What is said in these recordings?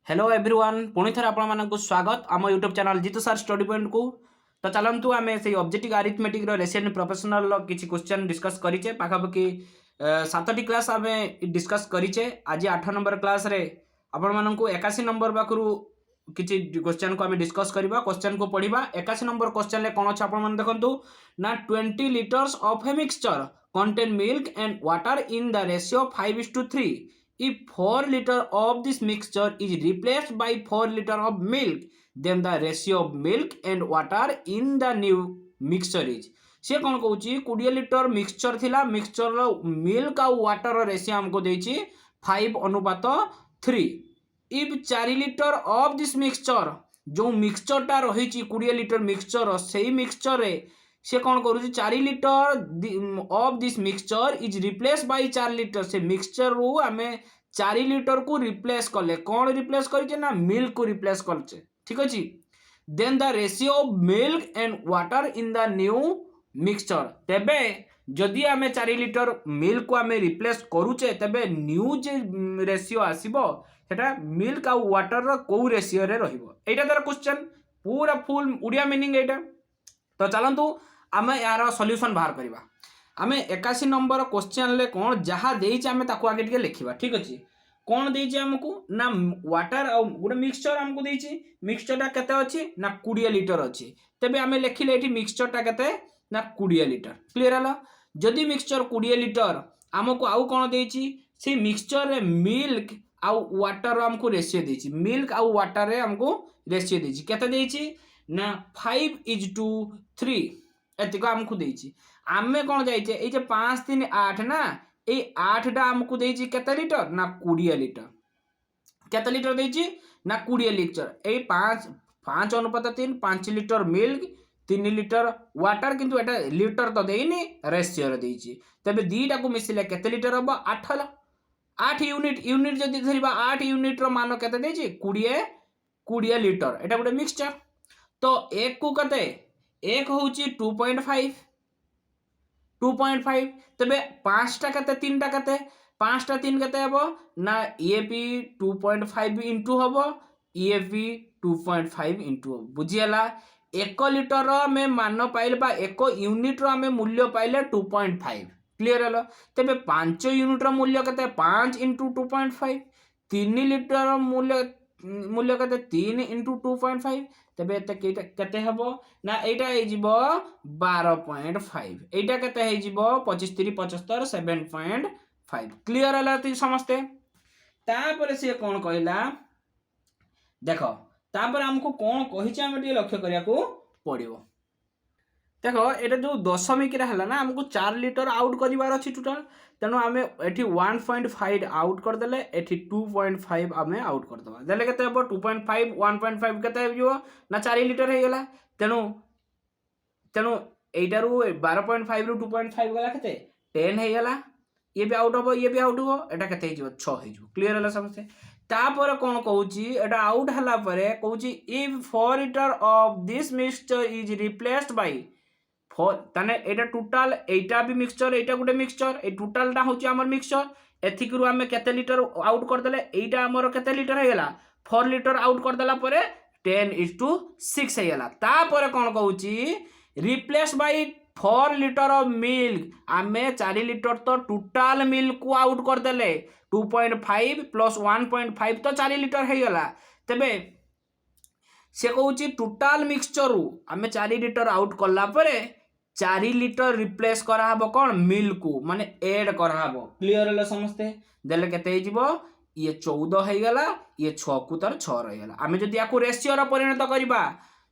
Hello everyone पुणी थे आपण स्वागत आम YouTube channel Jitu sir study point को। तो चलतु आम से ऑब्जेक्टिव अरिथमेटिक रेसिएंट प्रोफेशनल किसी क्वेश्चन डिस्कस करें पाखापाखि 7टी क्लास आम डिस्कस करें। आज 8 नंबर क्लास रे आपण मानक 81 नंबर पाखु किसी क्वेश्चन को आम डिस्कस करवा। क्वेश्चन को पढ़ा 81 नंबर क्वेश्चन कौन अच्छे आप देखो ना 20 litres of a mixture contain milk and water in the ratio 5:3। If 4 liter of this mixture is replaced by 4 liter of milk, then the ratio of milk and water in the new mixture is। से कौन कहूँ 20 litre mixture थिला mixture milk आ water ratio हमको देछि 5:3। If 4 litre of this mixture जो mixture टा रही 20 litre mixture से मिक्सचर रे से कौन करूँ 4 litre of this mixture is replace by 4 litre से मिक्सचर रू आम 4 लिटर को रिप्लेस कले कौन रिप्लेस कर ना मिल्क को रिप्लेस करे। ठीक अच्छे then the ratio of milk and water in the new mixture तेबे जदि आम 4 लिटर मिल्क को आम रिप्लेस करुचे तेबे न्यू जे रेशियो आसीबो सेटा मिल्क आ वाटर को रेशियो रे रहिबो। एटा तार क्वेश्चन पूरा फुल उड़िया मीनिंग एटा। तो चलतु आम यार सॉल्यूशन बाहर करवा। आम 81 नंबर क्वेश्चन ले कौन जहाँ देइछ आम ताको आगे टिके लिखिबा। ठीक अच्छे कौन देइछ हमको ना वाटर आ गोटे मिक्सचर हमको देइछ मिक्सचर टा केते अछि ना 20 लिटर अछि तेबे आम लिखिले एठी मिक्सचर टा केते ना 20 लिटर। क्लियर हला जदि मिक्सचर 20 लिटर हमको आउ कौन देइछ से मिक्सचर रे मिल्क आ वाटर हमको रेशियो देइछ मिल्क आ वाटर रे हमको रेशियो देइछ केते देइछ ना 5:3 एतिक आमको देइछि आमे कौन जाइए ये 5 3 8 ना ये 8 टा आमको देइछि केते लिटर ना 20 लिटर केते लिटर देइछि ना 20 लिटर ये 5:3 5 लिटर मिल्क 3 लिटर वाटर किंतु एटा लिटर तो देइनि रेशियो रे देइछि तबे दीटा को मिसिले केते लिटर हबो 8 हला 8 यूनिट यूनिट जदि धरिबा 8 यूनिट रो मान केते देइछि 20 लिटर एटा गोटे मिक्सचर। तो एक को कते एक हूँ 2.5 तबे 5टा कते 3टा कते 5टा 3 कते हबो ना ये भी 2.5 इंटू हबो ये भी 2.5 इंटू बुझीला 1 लिटर में मान पाइले बा 1 यूनिट रो हमें मूल्य पाइले 2.5। क्लियर हलो तबे 5 यूनिट रो मूल्य कते 5 इंटू 2.5 3 लिटर मूल्य कते 3 इंटू 2.5 तबे केते हबो ना एटा हे जिवो 12.5 एटा केते हे जिवो 25 3 75 7.5। क्लियर हला ती समझते तापर से कोन कहला देखो तापर हमको कोन कहिचे हम टी लक्ष्य करिया को पड़िबो। देखो एटा जो दशमिक रे हला ना हमको 4 लिटर आउट करिवार अछि टोटल तेणु आम एठी 1.5 आउट कर देले एठी 2.5 आम आउट कर दबा देले केते हबो 2.5 1.5 केते हेबियो ना 4 लिटर हे गेला तेणु तेणु एटारू 12.5 रु 2.5 गला केते 10 हे गेला ये भी आउट हबो ये भी आउट हबो एटा केते हे जिवो 6 हे जिवो। क्लियर हला समझते तापर कोन कहूची एटा आउट हला परे कहूची if 4 litre of this mixture is replaced by ताने एटा टोटल एटा भी मिक्सचर एटा गुटे मिक्सचर ए टोटल टा होची हमर मिक्सचर एथिकरू हमें केते लिटर आउट कर देले एटा हमर केते लिटर हे गेला 4 लिटर आउट कर देला परे 10:6 हे गेला। तापर कोन कहूची replace by 4 litre of milk आमे 4 लिटर तो टोटल मिल्क को आउट कर देले 2.5 प्लस 1.5 तो 4 लिटर हे गेला तबे से कहूची टोटल मिक्सचर रु आमे 4 लिटर आउट करला परे 4 लिटर रिप्लेस करा हबो कोन मिल्क को माने ऐड करा हबो। क्लियर हला समझते देले केते हे जिवो ये 14 हे गेला ये 6 को तर 6 रह गेला आमे जदी याको रेशियो रा परिणत करबा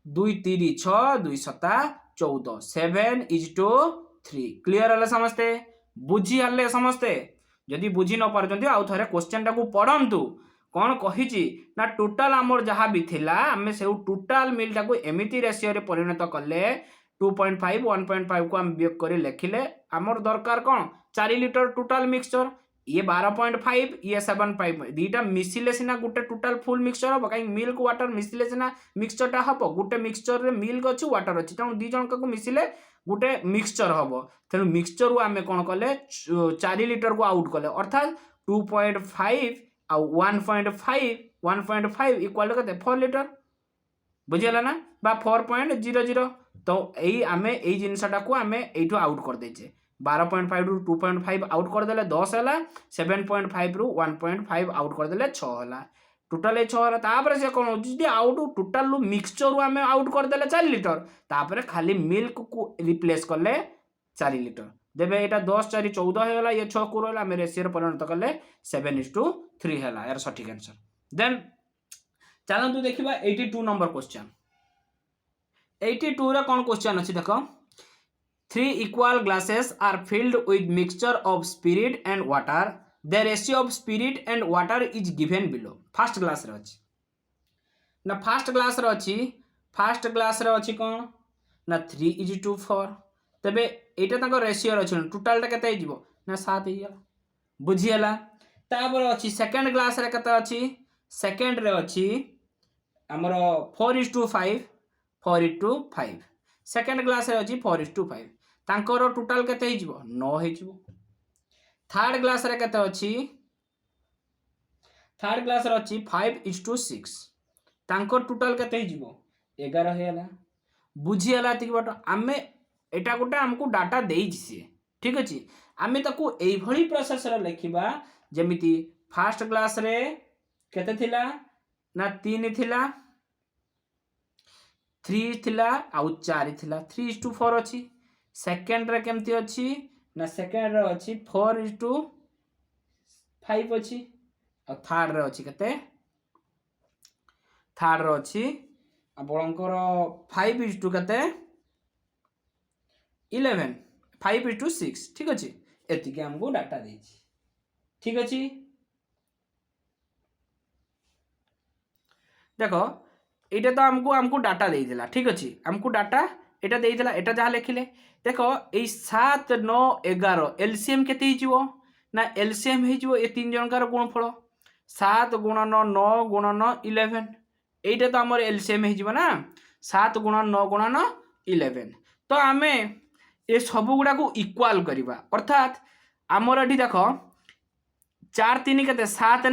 2 3 6 2 7 14 7:3। क्लियर हला समझते बुझी हले समझते जदी बुझी न परजंती आउ थरे क्वेश्चन टा को पढंतु कौन कहिची ना टोटल आमर जहाँ भी थिला आमे से टोटल मिल टा को एमिति रेशियो रे परिणत कले 2.5 1.5 को हम वियोग करी लिखिले आमर दरकार कौन 4 लिटर टोटल मिक्सचर ये 12.5 ये 7.5 दीटा मिसिले सिना गुटे टोटल फुल मिक्सचर हम कहीं मिल्क वाटर मिसिले सिना मिक्सचर टा हम गुटे मिक्सचर रे मिल्क अच्छी वाटर अच्छी तेणु दी जन को मिसिले गुटे मिक्सचर हम तेणु मिक्सचर रु आम कौन कले 4 लिटर को आउट कले अर्थात 2.5 आ 1.5 1.5 इक्वाल टू केते 4 लिटर बुझीगला ना बा 4.00 तो यही आम यही जिनसटा को आम यू आउट कर देचे 12.5 रु 2.5 आउट करदे 10 है 7.5 रु 1.5 आउट करदे 6 है टोटाल 6 है से कौन हो आउट टोटाल मिक्सचर रु आम आउट करदे 4 लिटर तापर खाली मिल्क को रिप्लेस कले 4 लिटर देवे यहाँ 10 4 14 होगा ये 6 को रहा आम रेसीओ परिणत कले 7:3 है यार सठिक आंसर देन चलतु देखा 82 नंबर क्वेश्चन 82 रे कौन क्वेश्चन अच्छी देख 3 equal glasses are filled with mixture of spirit and water the ratio of spirit and water is given below first glass रे अच्छी ना first glass रे अच्छी first glass रे अच्छी कौन ना 3:4 तबे एटा ताको रेशियो अच्छी टोटाल टा केते हिजबो ना 7 हिजला बुझियला तापर अच्छी सेकंड ग्लास रे केते अच्छी सेकंड रे अच्छी हमर 4:5 4:5 सेकंड ग्लास रे अच्छी 4:5 तांकर टोटाल केते हिजबो 9 हिजबो थर्ड ग्लास रे केते अच्छी थर्ड ग्लास रे अच्छी 5:6 तांकर टोटाल केते हिजबो 11 हेला बुझियला तिक बट आमे एटा गोटे हमको डाटा देइछि से ठीक अछि आमे ताकू एई भली प्रोसेस रे लिखिबा जेमिति फर्स्ट क्लास रे केते थिला ना 3 थिला 3 थिला आउ 4 थिला 3:4 अछि सेकंड रे केमति अछि ना सेकंड रे अछि 4:5 अछि और थर्ड रे अछि केते थर्ड रे अछि आपणकर 5:2 केते 11 5:6 ठीक अछि एतिके हमको डाटा देछि ठीक अछि देखो एटा तो हमको डाटा दे दिला ठीक अछि हमको डाटा एटा दे दिला एटा जहा लिखिले देखो ए 7 9 11 एलसीएम केते हिजिवो ना एलसीएम हिजिवो ए तीन जनकार गुणफल 7 गुणन 9 गुणन 11 एटा तो हमर एलसीएम हिजिवो ना 7 गुणन 9 गुणन 11 तो आमे ए सब गुडा को इक्वल करिबा अर्थात हमर एठी देखो 4 3 केते 7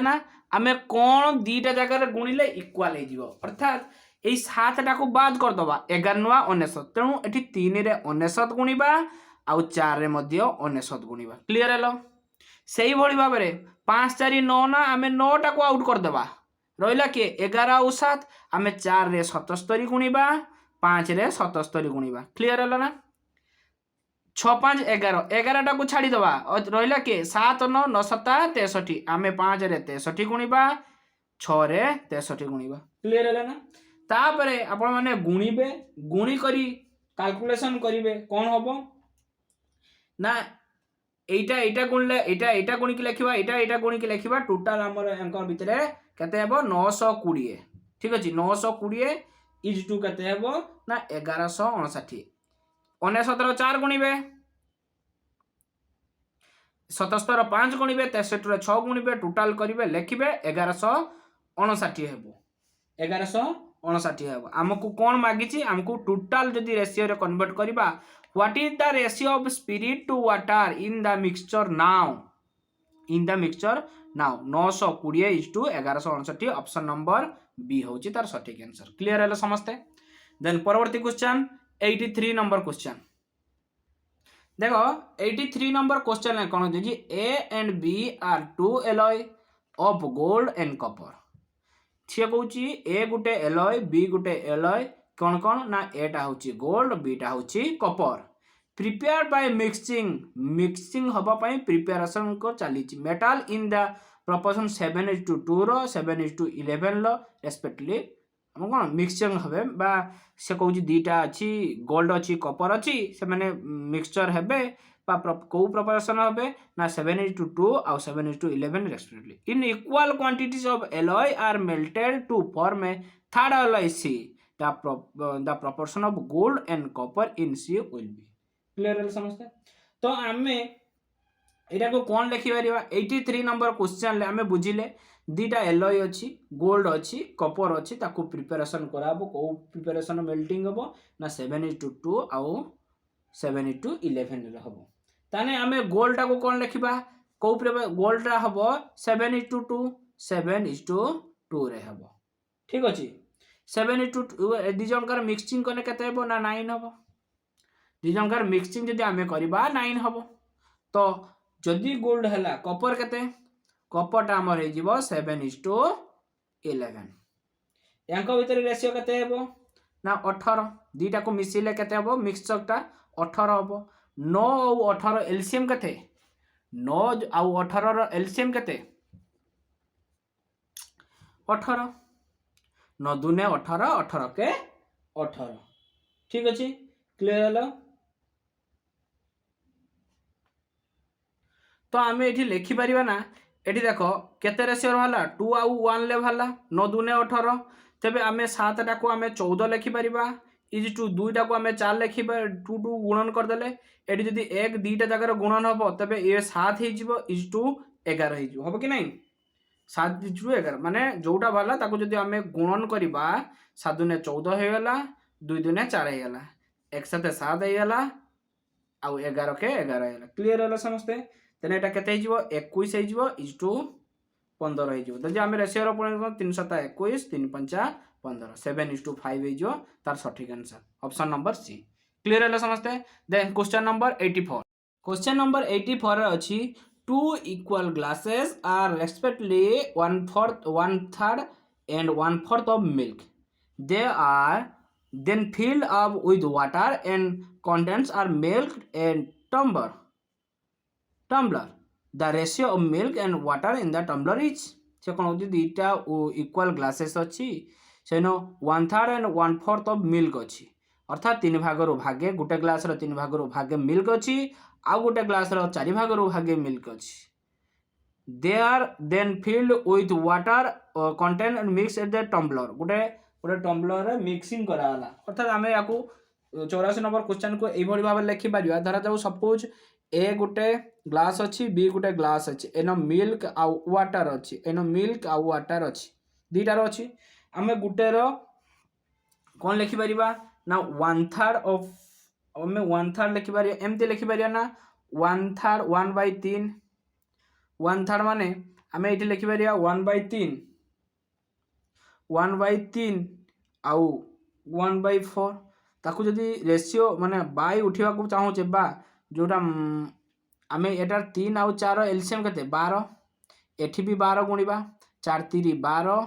ना आमे कोन दीटा जगह गुणिले इक्वल हो जिवो अर्थात ए 7 टा को बाद कर दबा 11 नुआ 19 तेणु एठी 3 रे 19 गुणिबा आउ 4 रे मध्ये 19 गुणिबा क्लियर हेलो सेही भली भाबे रे 5 4 9 ना आमे 9 टा को आउट कर दबा रहिला के 11 आउ 7 आमे 4 रे 77 गुणिबा 5 रे 77 गुणिबा क्लियर हेलो ना 6 5 11 11 टा को छाड़ी दबा रहिला के 7 9 9 7 63 आमे 5 रे 63 गुणिबा 6 रे 63 गुणिबा क्लियर हैला ना तापरे आपण माने गुणिबे गुणी करी कैलकुलेशन करिवे कोन होबो ना एटा गुणले एटा गुणी के लिखिबा एटा गुणी के लिखिबा टोटल हमर अंक भितरे केते हेबो 920 ठीक अछि 920 इज टू केते हेबो ना 1159 19 4 गुणिबे 77 5 गुणिबे 63 6 गुणिबे टोटल करिवे लिखिबे 1159 हेबो 1159 हेबो हमकु कोन मागिछि हमकु टोटल जदी रेशियो रे कन्वर्ट करिबा what is the ratio of spirit to water in the mixture now 920 is to 1159 option number B होची तार सटीक आंसर क्लियर हैला समझते देन परवर्ती क्वेश्चन 83 नंबर क्वेश्चन देखो 83 नंबर क्वेश्चन है कौन जी A and B are two alloy of gold and copper सी कहूँ ए गुटे एलॉय बी गुटे एलॉय कौन कौन ना एटा होची गोल्ड बीटा होची कॉपर प्रिपेयर बाय मिक्सिंग हबा पई प्रिपरेशन को चली मेटल इन द प्रोपोर्शन 7:2 रो 7:11 लो रेस्पेक्टिवली हम कौन मिक्सचर हे बा से कहूँ दीटा अच्छी गोल्ड अच्छी कॉपर अच्छी से माने मिक्सचर हेबे कौ प्रिपरेशन हेबे ना 7:2 आउ 7:11 respectively in equal quantities of alloy are melted to form a third alloy C the proportion of gold and copper in C will be clear है समझते तो आमे एटा को कोन लिखि परिबा 83 नंबर क्वेश्चन ले आमे बुझिले दीटा एलॉय अच्छी गोल्ड अच्छी कॉपर अच्छी ताको प्रिपरेशन कराबो को प्रिपरेशन मेल्टिंग हबो ना 7:2 आउ 7:11 रे हबो ताने आमे गोल्ड टा को कोन लिखिबा कौ गोल्डा हम 7:2 7:2 रे हम ठीक अच्छे 7:2 दी जनकर मिक्सिंग कले के ना 9 हम दी जनकर मिक्सिंग जदि आम करवा 9 हम तो जदि गोल्ड है कपर के कपरटा आमर हो 7:11 या भितर रेसीओ के ना 18 दीटा को मिसिले के मिक्सचरटा 18 हम 9 और 18 एलसीएम के 9 आउ 18 एलसीएम के 18 9 दूने 18 18 के 18 ठीक अच्छे क्लियर है तो आम ये लिखिपर ना ये देख केते रेसीओ रहा 2 आउ 1 ले बाहर 9 दूने 18 तेबे आम 7टा को आम 14 लिखिपर इज टू 2टा को आम 4 लिखिपर 2 2 गुणन करदे ये जदि 1 2टा जगार गुणन हम तेबे ये 7 हो इज टू 11 हम कि नहीं 7 इज टू 11 माने जोटा बाहर ताको जदि आम गुणन करवा 7 दूने 14 होगला 2 दूने 4 होगला एक साथ 7 होगला आउ 11 के 11 होगला क्लियर है समस्ते तेने एटा केते हिजबो 21 हो इज टू 15 हिजबो जदि आम रेशियो रो 3 7 21 3 5 15 7:5 हो तार सठिक answer option number C clear है समस्ते then question number 84 question number 84 रे अछि two equal glasses are respectively 1/4 1/3 and 1/4 of milk they are then filled up with water and contents are milk and tumbler the ratio of milk and water in the tumbler is से कौन होती दुईटा equal glasses अच्छी से 1/3 and 1/4 of milk अच्छी अर्थात 3 भागर भागे गोटे ग्लास 3 भागर भागे मिल्क अच्छी आउ गोटे ग्लास 4 भागर भागे मिल्क अच्छी they are then filled with water content and mix at the tumbler गोटे गोटे टम्बलर मिक्सिंग कराला अर्थात आम या 84 नंबर क्वेश्चन को यही भाव लिखिपर धरा जाऊ सपोज ए गोटे ग्लास अच्छी बी गोटे ग्लास अच्छी एन मिल्क आउ वाटर अच्छी एन मिल्क आउ वाटर अच्छी दुईटार अच्छी आम गोटेर कौन लिखिपर ना 1/3 ऑफ आम 1/3 लिखिपर एमती लिखिपर ना 1/3 1/3 1/3 माने आम ये लिखिपर 1/3 1/3 आउ 1/4 ताकू जदि रेशियो माने बाई उठा चाहूचे बा जोटा आम एटार 3 आउ 4 एलसीएम के 12 एठी भी 12 गुणिबा 4 3 12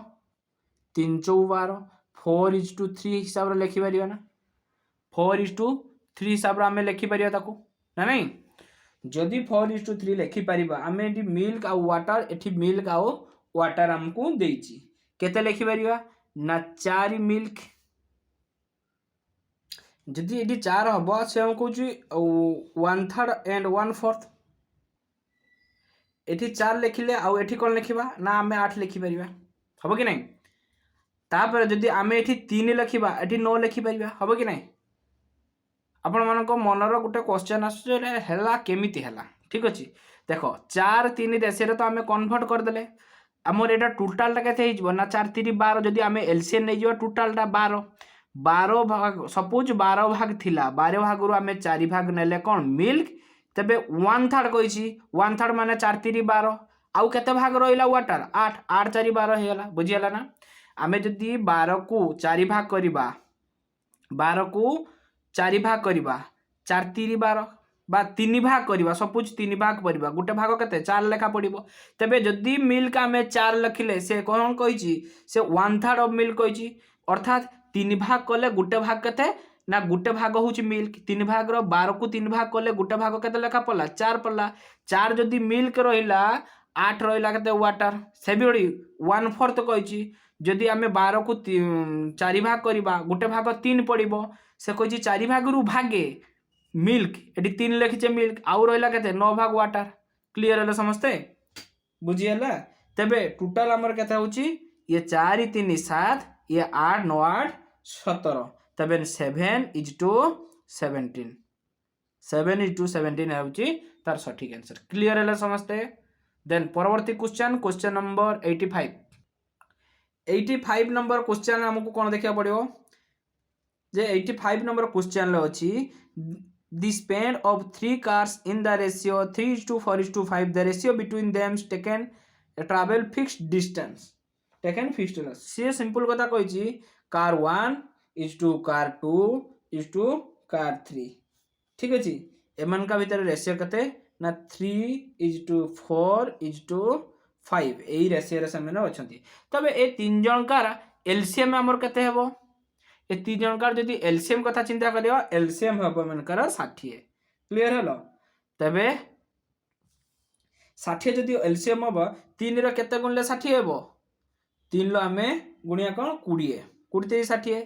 3 4 12 4 इज टू 3 हिसाब रे लिखि परिबा ना 4 इज टू 3 हिसाब रे आम लिखि परिबा ताकू ना नहीं जदि 4 इज टू 3 लिखि परिबा आम एठी मिल्क आउ वाटर एठी मिल्क आउ वाटर हमकू देइची केते लिखि परिबा ना 4 मिल्क जदि ये 4 हम से हम कौच 1/3 एंड 1/4 ये 4 लिखिले आउ एठी कौन लिखा ना आम 8 लिखिपर हम कि नहीं तापर जदि आम ये 3 लिखा ये 9 लिखिपर हम कि नहीं आपण मान मनर गोटे क्वेश्चन आसला केमी है ठीक अच्छे देख 4 3 रेशियो तो आम कन्वर्ट करदे आमर यहाँ टोटालटा के ना 4 3 12 जदि आम एलसीएम नहीं जा टोटालटा 12 भाग सपोज 12 भाग थिला 12 भाग रू आम 4 भाग नेले कौन मिल्क तेबे 1/3 कही 1/3 माने 4 3 12 आउ केते भाग रहा वाटर 8 8 4 12 होगा बुझीगला ना आम जदि 12 को 4 भाग करवा 12 को 4 भाग करवा 4 3 12 बा 3 भाग करवा सपोज 3 भाग करवा गोटे भाग के 4 लेखा पड़ो तेबे जदि मिल्क आम 4 लिखिले से कौन कही से 1/3 ऑफ मिल्क कही अर्थात 3 भाग कले गोटे भाग के ना गोटे भाग हूँ मिल्क 3 भाग 12 को 3 भाग कले गोटे भाग के लेखा पड़ा 4 पड़ा 4 जदि मिल्क रहा 8 रहा के वाटर से भी 1/4 कही जदि आम 12 को 4 भाग करवा गोटे भाग 3 पड़ो से कही 4 भाग रू भागे मिल्क ये 3 लिखीचे मिल्क आउ रहा के 9 भाग वाटर क्लीयर है समस्ते बुझीगला तेबे टोटाल आमर के ये 4 3 7 ये 8 9 8 17 तबे 7 इज टू 17 7 इज टू 17 है तार सठिक आंसर क्लीयर है समस्ते देन परवर्ती question question number 85 number question हमको कौन देखा पड़ो जे 85 नंबर क्वेश्चन अच्छी the spend of 3 cars in the ratio 3:4:5, the ratio between them taken travel fixed distance, taken fixed distance. C simple कथा कही car 1 is to car 2 is to car 3 ठीक अच्छे एमान का भीतर रेशियो केते ना 3:4:5 एई रेशियो रे समान अछंती तबे ए तीन जन कार एलसीएम हमर केते हेबो ए तीन जन कार जदी एलसीएम कथा चिंता करियो एलसीएम हेबो मनकर 60 क्लियर हलो तबे 60 जदी एलसीएम हेबो 3 रो केते गुणले 60 हेबो 3 लो आमे गुणिया कोन 20 20 3 60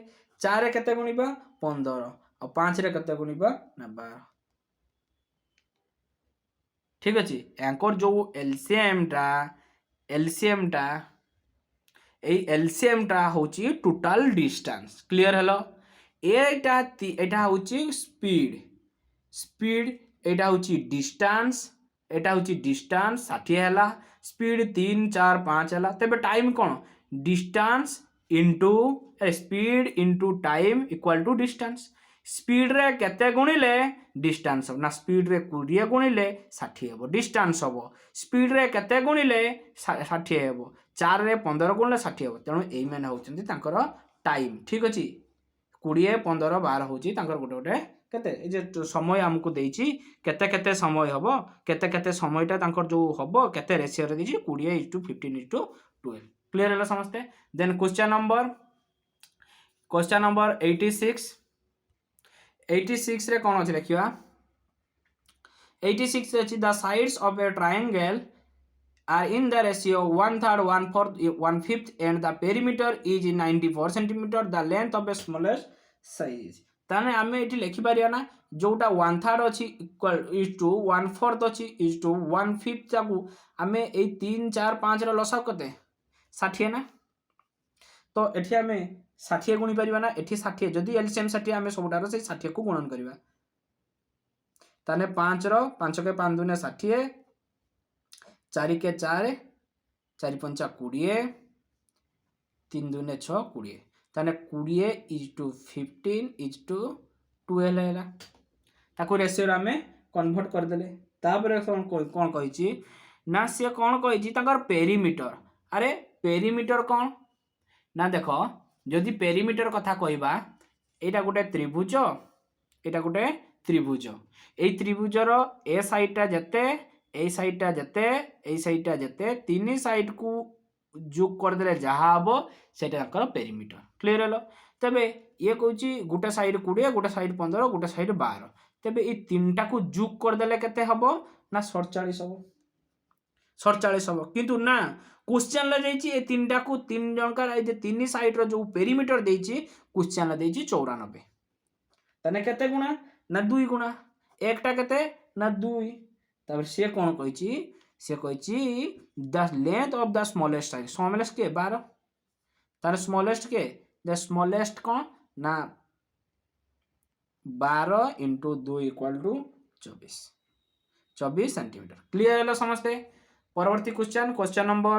4 रे केते गुणिबा 15 और 5 रे केते गुणिबा ना 12 ठीक अछि एंकर जो एलसीएम टा এই এলসিএম টা হচ্ছে টোটাল ডিস্টেন্স ক্লিয়ার হলো এটা হচ্ছে স্পিড এটা হচ্ছে ডিস্টেন্স 60 হলা স্পিড 3 4 5 হলা তবে টাইম কোন distance into speed into time equal to distance speed रे केते गुणिले डिस्टेंस ना स्पीड रे 20 गुणिले 60 हेबो डिस्टेंस हेबो स्पीड रे केते गुणिले 60 हेबो 4 रे 15 गुणिले 60 हेबो तेणु एई माने होचंती तांकर टाइम ठीक अछि 20 15 12 होची तांकर गोटे गोटे केते ए जे समय हमकु देइची केते केते समय हबो केते समयटा तांकर जो हबो केते रेशियो रे देइची 20:15:12 क्लियर हला समझते देन क्वेश्चन नंबर 86 रे कोन अछि लिखिबा 86 रे अछि the sides of A triangle are in the ratio 1/3 1/4 1/5 and the perimeter is 94 cm the length of a smallest size ताने आमे एठी लिखि पारिया ना जोटा 1/3 अछि इक्वल इज टू 1/4 अछि इज टू 1/5 ताकू आमे ए 3 4 5 रो लसा कते 60 ना तो एठी आमे 60 गुणी परिबा ना एठी 60 जदी एलसीएम 60 आमे सबटारो से 60 को गुणन करिबा ताने 5 रो 5 के 5 दुने 60 4 के 4 4 5 20 3 दुने 6 20 ताने 20 इज टू 15 इज टू 12 हैला ताको रेशियो रा में कन्वर्ट कर देले तापर कोन कहिची ना से कोन कहिची ताकर पेरीमीटर अरे पेरीमीटर कोन ना देखो जदि पेरीमीटर कथा कहबा एटा गोटे त्रिभुज एटा गोटे त्रिभुज ए त्रिभुजर ए साइडटा जते ए साइडटा जते ए साइडटा जते तीन साइड को जोग कर देले जहा हबो सेटा कर पेरीमीटर क्लियर हलो तबे ये कहूची गोटे साइड 20 गोटे साइड 15 गोटे साइड 12 तबे ए तीनटा को जोग कर देले केते हबो ना 47 हबो किंतु ना क्वेश्चन ला देछि ए तीनटा को तीन जणकर ए जे तीन साइड रो जो पेरीमीटर देछि क्वेश्चन ला देछि 94 तने केते गुणा ना 2 गुणा एकटा केते ना 2 तब से कोन कहिछि the length of the smallest size smallest के 12 तार स्मॉलेस्ट के द स्मॉलेस्ट कोन ना 12 * 2 = 24 सेंटीमीटर क्लियर हलो समझते परवर्ती क्वेश्चन नंबर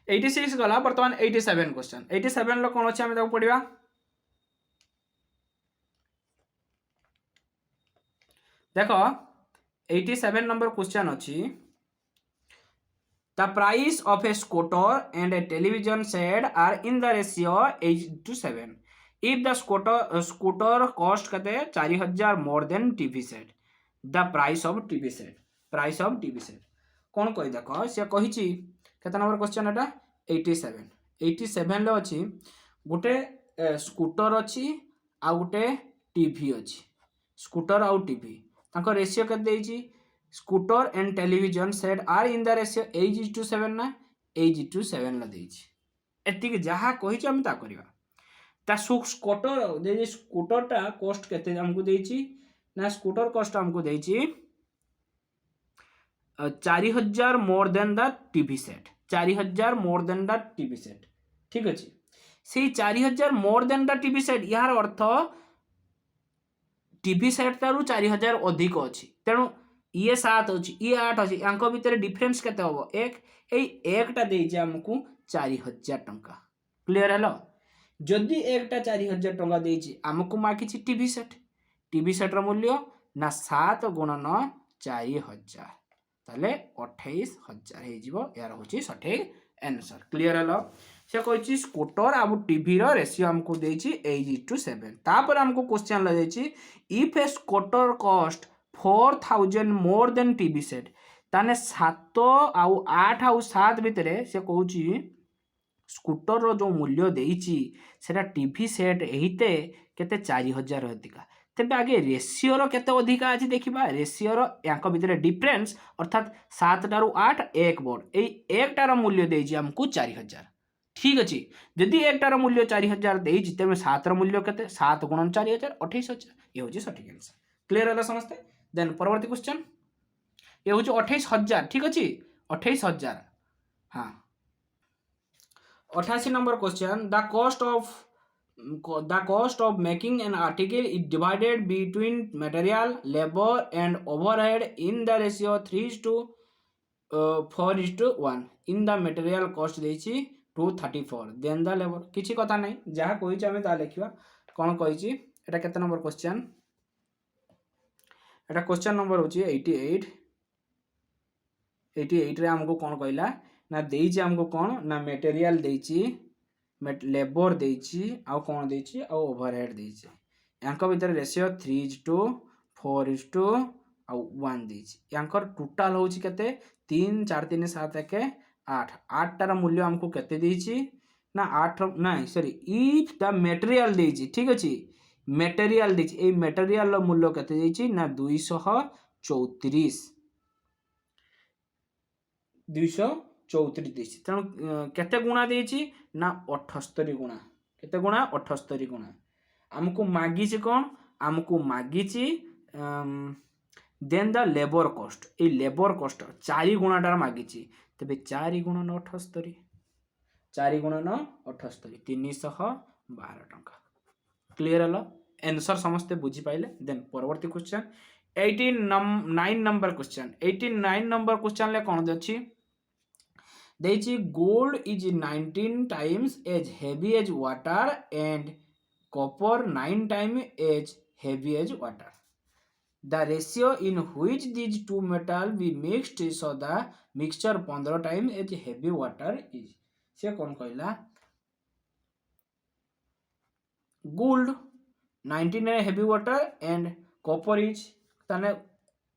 86 गला वर्तमान 87 क्वेश्चन 87 लो कोन अछि हम ताको पढिबा देखो 87 नंबर क्वेश्चन अछि the price of a scooter and a television set are in the ratio 8:7 if the scooter cost kate 4000 more than TV set the price of TV set कोन कहि देखो से कहिछि केता नंबर क्वेश्चन एटा 87 ले अछि गोटे scooter अछि आ गोटे TV अछि scooter आ टीवी ताको रेशियो के देछि scooter and television set are in the ratio 8:7 ना 8:7 ला देछि एतिक जहा कहिछि हम ता करिवा ता स्कूटर जे स्कूटर टा कॉस्ट केते हमकु देछि ना स्कूटर कॉस्ट हमकु देछि 4000 more than the TV set 4000 more than the TV set ठीक अछि से 4000 more than the TV set यार अर्थ टीवी सेट तारु 4000 अधिक अछि तेनु ये 7 अछि ये 8 अछि अंक भीतर डिफरेंस केते होबो एक एई एकटा देइ जे हमकु 4000 टंका क्लियर हलो जदी एकटा 4000 टंका देइ जे हमकु माकिछि टीवी सेट टीवी सेट मूल्य ना 7 गुणन 4000 ताले 28,000 यार हूँ सठिक आंसर क्लीयर है से कही स्कूटर आ टीवी रेसीो आमको देछि 8:7 तापर आमको क्वेश्चन लगे if A scooter cost 4,000 more than TV set ताने 7 आउ 8 आउ 7 भितर से कहूँ स्कूटर रो जो मूल्य देछि सेटा टीवी सेट एहिते केते 4,000 अधिका तेबे आगे रेसीओ रो केते अधिका अछि देखिबा रेसीओ रो यांक भितर डिफरेंस अर्थात 7 टारु 8 1 बोर्ड एई 1 टार मूल्य देछि हमकु 4,000 ठीक अछि यदि 1 टार मूल्य 4,000 देछि तेबे 7 रो मूल्य केते 7 गुणन 4,000 28,000 ये होछि सठिक आंसर क्लियर होला समस्ते देन परवर्ती क्वेश्चन ये होछि 28,000 ठीक अछि 28,000 हां 88 number question the cost of making an article is divided between material labor and overhead in the ratio 3:4:1 in the material cost देछि 234 then the labor किछि कथा नै जहा कहि छ हमें ता लिखिबा कोन कहि छी एटा केते नंबर क्वेश्चन एटा क्वेश्चन नंबर होछि 88 रे हमको कोन कहला ना देछि हमको कोन ना मटेरियल देछि लेबर देछि आ कोन देछि आ ओवरहेड देछि यांक भीतर रेशियो 3:4:1 देछि यांकर टोटल होछि केते 3 4 3 7 1 8 8 टार मूल्य हमको केते देछि ना 8 नाही सॉरी इफ द मटेरियल देछि ठीक अछि मटेरियल देछि ए मटेरियल रो मूल्य केते देछि ना 234 देछि तेणु केते गुणा देछि ना 78 गुणा केते गुणा 78 गुणा हमको मागिछि कोन हमको मागिछि then the labour cost a labour cost 4 गुणाटार मागिछि तबे 4 गुणन 78 4 गुणन 78 312 टंका क्लियर हलो आंसर समस्त बुझी पाइले देन परवर्ती question 89 number question 89 number question ले कोन अछि देछि gold is 19 times as heavy as water and copper 9 times as heavy as water. The ratio in which these two metals be mixed so the mixture 15 times as heavy water is. से कौन कहला gold 19 है heavy water and copper is ताने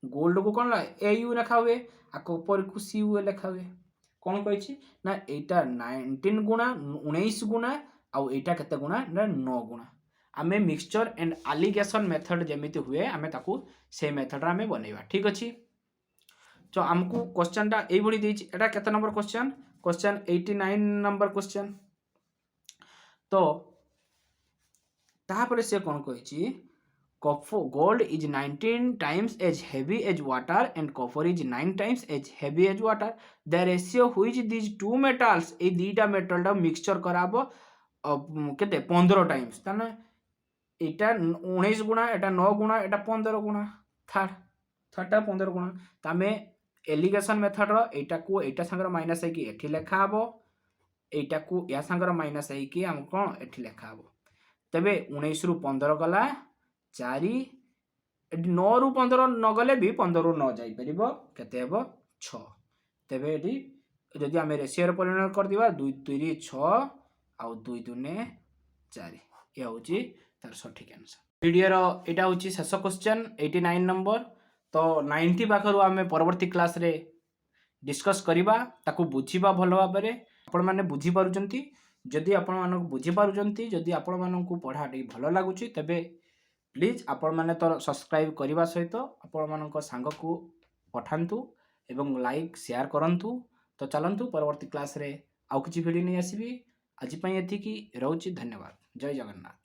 gold को कौन ला AU लिखा हुए आ copper को CU लिखा हुए कौन कहि ना एटा 19 गुणा 19 गुणा आउ एटा केते गुणा ना 9 गुणा आमे मिक्सचर एंड एलिगेशन मेथड जेमिति हुए आमे ताकू से मेथड रा आमे बनेबा ठीक अछि तो हमकू क्वेश्चन टा एई बडी देछि एटा केते नंबर क्वेश्चन 89 नंबर क्वेश्चन तो ताहा पर से कोन कहि gold is 19 times as heavy as water and copper is 9 times as heavy as water. The ratio which these two metals ए दीटा मेटल दा मिक्सचर कराबो केते 15 टाइम्स ताने एटा 19 गुणा एटा 9 गुणा एटा 15 गुणा थर्ड 15 गुणा तामे एलिगेशन मेथड रो एटा को एटा संगर माइनस है कि एठी लेखा हबो एटा को या संगर माइनस है कि हम कोन एठी लेखा हबो तबे 19 रु 15 गला 4 9 रु 15 न गले भी 15 रु न जाई परिबो केते हेबो 6 तबे एठी जदि हम रेशियो रे परिणत कर दिबा 2 3 6 आ 2 2 4 ये होची तार सठिक आंसर वीडियो रो एटा होची शेष क्वेश्चन 89 नंबर तो 90 पाखरु हमें परवर्ती क्लास रे डिस्कस करिबा ताकू बुझिबा भलो भाबरे आपण माने बुझी पारुचंती जदि आपण मानक बुझी पारुचंती जदि आपण मानक पढ़ा टी भलो लागुची तबे प्लीज आपण माने तो सब्सक्राइब करबा सहित आपण मानक सांग को पठांतु एवं लाइक शेयर करंतु तो चलंतु परवर्ती क्लास रे आउ किछि वीडियो नै आसीबी आज पई एथि की रहउची धन्यवाद जय जगन्नाथ।